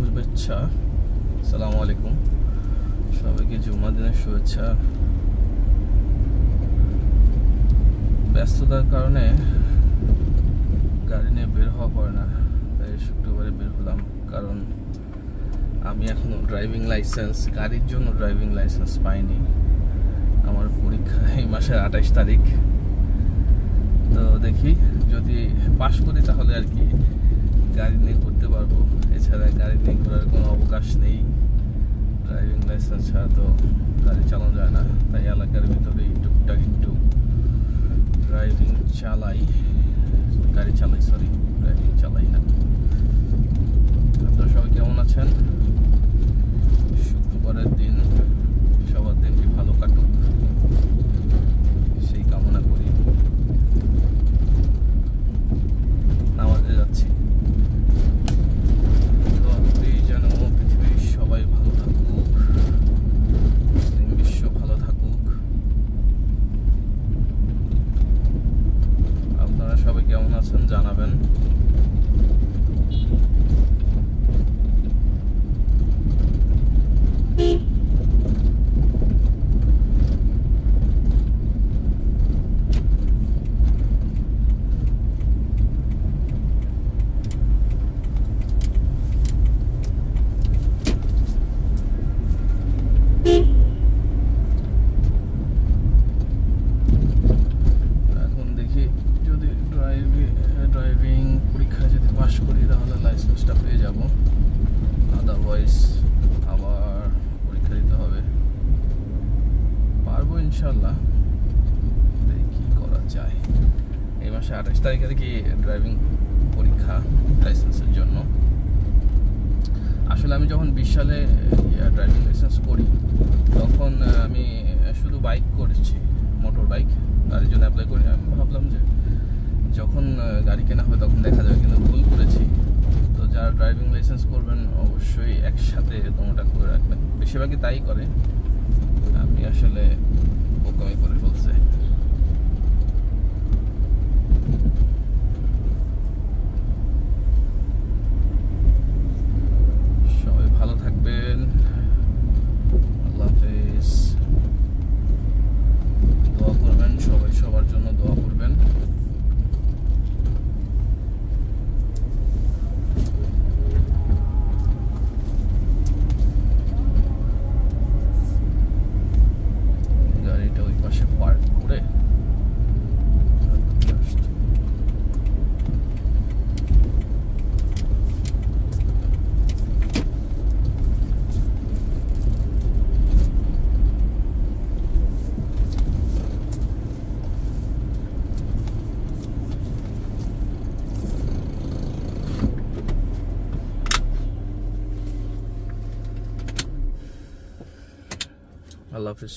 শুভেচ্ছা। আসসালামু আলাইকুম, সবাইকে জুম্মার দিনের শুভেচ্ছা। ব্যস্ততার কারণে গাড়ি নিয়ে বের হওয়া পড়ে না, তাই শুক্রবারে বের হলাম। কারণ আমি এখনো ড্রাইভিং লাইসেন্স, গাড়ির জন্য ড্রাইভিং লাইসেন্স পাইনি। আমার পরীক্ষা এই মাসের 28 তারিখ। তো দেখি যদি পাশ করি তাহলে আর কি গাড়ি নিয়ে করতে পারবো, এছাড়া গাড়ি নিয়ে করার কোনো অবকাশ নেই। ড্রাইভিং লাইসেন্স ছাড়া তো গাড়ি চালানো যায় না, তাই এলাকার ভিতরে টুকটাক একটু ড্রাইভিং চালাই, গাড়ি চালাই, সরি ড্রাইভিং চালাই না। আপনারা সবাই কেমন আছেন? শুক্রবারের দিন সবার দিনটি ভালো কাটুক, সেই কামনা করি। নামাজে যাচ্ছি, যেন পৃথিবীর সবাই ভালো থাকুক, মুসলিম বিশ্ব ভালো থাকুক। আপনারা সবাই কেমন আছেন জানাবেন। ড্রাইভিং পরীক্ষা যদি পাশ করি তাহলে লাইসেন্সটা পেয়ে যাব, আদারওয়াইজ আবার পরীক্ষা দিতে হবে। পারবো ইনশাল্লাহ, কি করা যায়। এই মাসে 28 তারিখে কি ড্রাইভিং পরীক্ষা লাইসেন্সের জন্য। আসলে আমি যখন 20 সালে ড্রাইভিং লাইসেন্স করি তখন আমি শুধু বাইক করেছি, মোটর বাইক। গাড়ির জন্য অ্যাপ্লাই করি। আমি ভাবলাম যে যখন গাড়ি কেনা হবে তখন দেখা যাবে, কিন্তু ভুল করেছি। তো যারা ড্রাইভিং লাইসেন্স করবেন অবশ্যই একসাথে কোনোটা করে রাখবেন, বেশিরভাগই তাই করে। আমি আসলে বোকামি করে ফেলছি। সবাই ভালো থাকবেন, আল্লাহ হাফেজ। দোয়া করবেন, সবাই সবার জন্য দোয়া করবেন। গাড়িটা ওই পাশে পার্ক করে আল্লাহ হাফেজ।